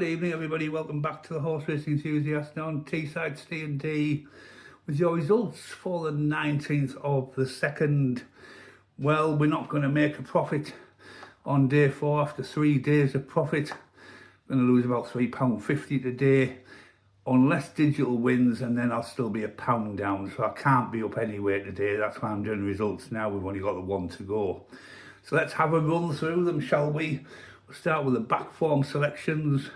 Good evening, everybody. Welcome back to the Horse Racing Enthusiast on Teesside Ste&Dee with your results for the 19th of the 2nd. Well, we're not going to make a profit on day 4 after 3 days of profit. We're going to lose about £3.50 today unless digital wins, and then I'll still be £1 down. So I can't be up anyway today. That's why I'm doing results now. We've only got the one to go. So let's have a run through them, shall we? We'll start with the back form selections.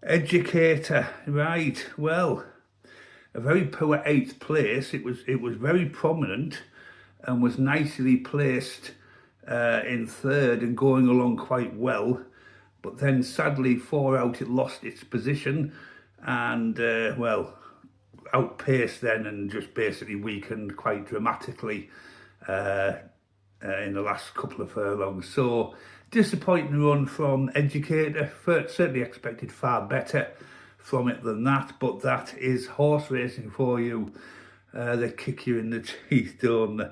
Educator, right, well, a very poor 8th place. It was very prominent and was nicely placed in 3rd and going along quite well. But then sadly 4 out it lost its position and well, outpaced then and just basically weakened quite dramatically in the last couple of furlongs. So disappointing run from Educator. Certainly expected far better from it than that, but that is horse racing for you. They kick you in the teeth, don't they?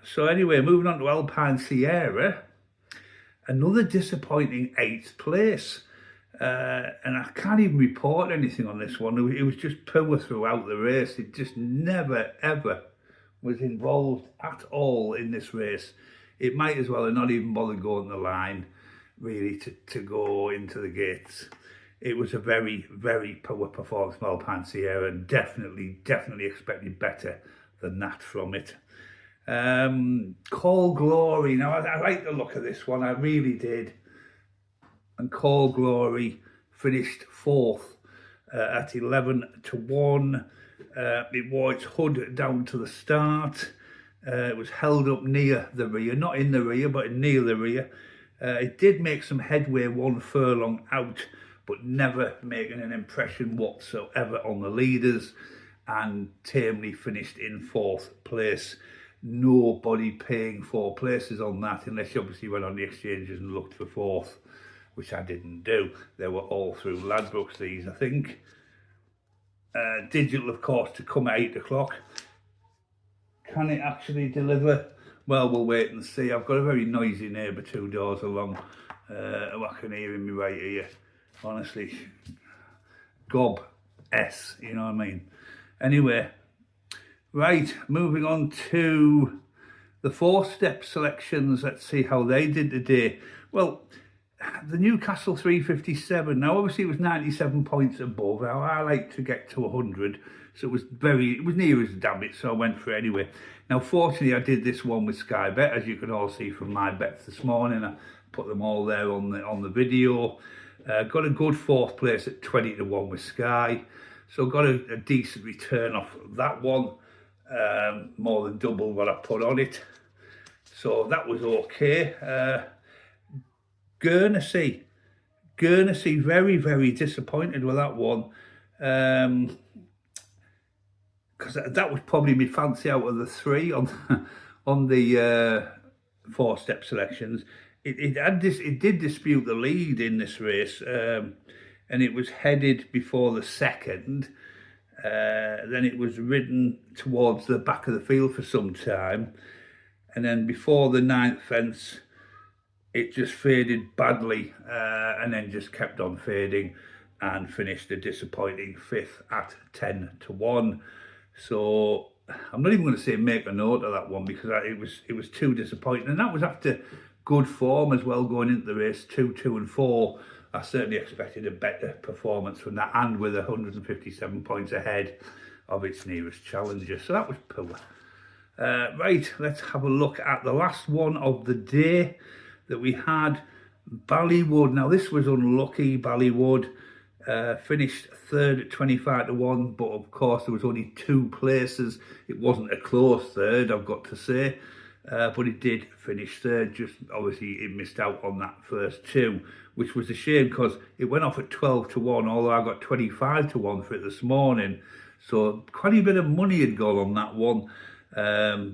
So anyway, moving on to Alpine Sierra. Another disappointing 8th place. And I can't even report anything on this one. It was just poor throughout the race. It just never, ever was involved at all in this race. It might as well have not even bothered going the line, really, to go into the gates. It was a very, very poor performance from Alpine Sierra, and definitely expected better than that from it. Call Glory. Now, I like the look of this one, I really did. And Call Glory finished 4th at 11 to 1. It wore its hood down to the start. It was held up near the rear, not in the rear, but near the rear. It did make some headway 1 furlong out, but never making an impression whatsoever on the leaders, and tamely finished in 4th place. Nobody paying 4 places on that, unless you obviously went on the exchanges and looked for 4th, which I didn't do. They were all through Ladbrokes, these, I think. Digital, of course, to come at 8 o'clock. Can it actually deliver? Well, we'll wait and see. I've got a very noisy neighbour 2 doors along. I can hear him right here. Honestly, gob S, you know what I mean? Anyway, right, moving on to the 4-step selections. Let's see how they did today. Well, the Newcastle 357. Now, obviously, it was 97 points above. Now, I like to get to 100, so it was near as damn it, so I went for it anyway. Now, fortunately, I did this one with Sky Bet, as you can all see from my bets this morning. I put them all there on the video. Got a good 4th place at 20 to 1 with Sky, so got a decent return off that one, more than double what I put on it. So that was okay. Guernsey, very, very disappointed with that one. Because that was probably my fancy out of the 3 on the 4-step selections. It did dispute the lead in this race, and it was headed before the 2nd. Then it was ridden towards the back of the field for some time, and then before the 9th fence, it just faded badly, and then just kept on fading and finished a disappointing 5th at 10 to 1. So I'm not even going to say make a note of that one, because it was too disappointing, and that was after good form as well going into the race, 2, 2 and 4. I certainly expected a better performance from that, and with 157 points ahead of its nearest challenger. So that was poor. Right, let's have a look at the last one of the day that we had. Ballywood. Now, this was unlucky. Ballywood finished 3rd at 25 to 1, but of course there was only 2 places. It wasn't a close 3rd, I've got to say, but it did finish 3rd. Just obviously it missed out on that first 2, which was a shame, because it went off at 12 to 1, although I got 25 to 1 for it this morning. So quite a bit of money had gone on that one,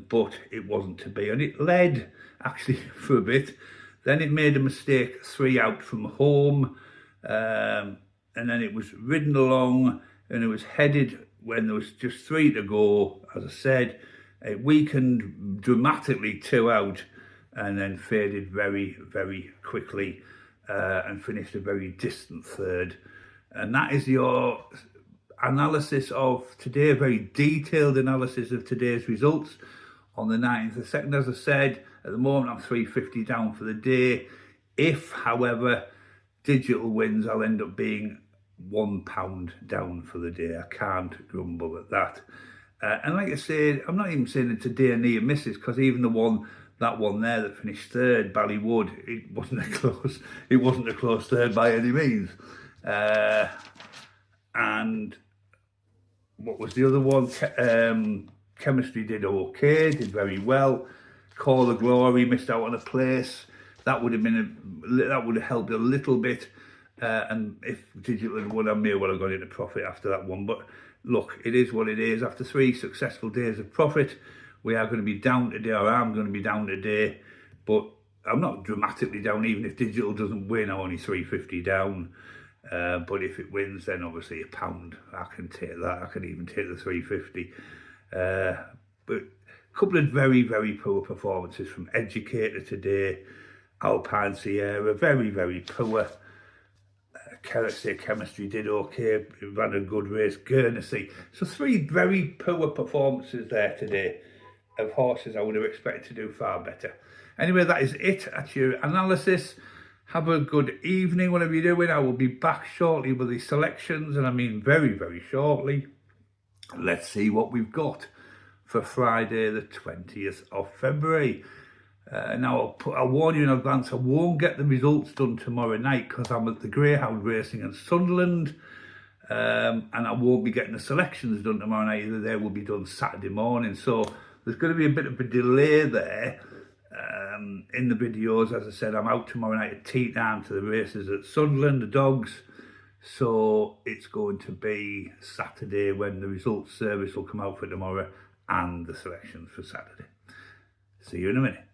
but it wasn't to be, and it led actually for a bit. Then it made a mistake 3 out from home, and then it was ridden along, and it was headed when there was just 3 to go. As I said, it weakened dramatically 2 out, and then faded very, very quickly and finished a very distant third. And that is your analysis of today, a very detailed analysis of today's results on the 19th of second. As I said, at the moment I'm 350 down for the day. If, however, digital wins, I'll end up being £1 down for the day. I can't grumble at that. And like I said, I'm not even saying it's a day near misses, because even that one there that finished third, Ballywood, it wasn't a close third by any means. And what was the other one? Chemistry did okay, did very well. Call of Glory missed out on a place. That would have helped a little bit. And if digital had won, I may well have gone into profit after that one. But look, it is what it is. After 3 successful days of profit, we are going to be down today, or I'm going to be down today. But I'm not dramatically down. Even if digital doesn't win, I'm only 350 down. But if it wins, then obviously £1. I can take that. I can even take the 350. But a couple of very, very poor performances from Educator today. Alpine Sierra, very, very poor. Chemistry did okay, ran a good race. Guernsey. So 3 very poor performances there today of horses I would have expected to do far better. Anyway, that is it. That's your analysis. Have a good evening, whatever you're doing. I will be back shortly with the selections, and I mean very, very shortly. Let's see what we've got for Friday the 20th of February. Now, I'll warn you in advance, I won't get the results done tomorrow night because I'm at the Greyhound Racing in Sunderland, and I won't be getting the selections done tomorrow night either. They will be done Saturday morning, so there's going to be a bit of a delay there in the videos. As I said, I'm out tomorrow night at tea time to the races at Sunderland, the dogs, so it's going to be Saturday when the results service will come out for tomorrow and the selections for Saturday. See you in a minute.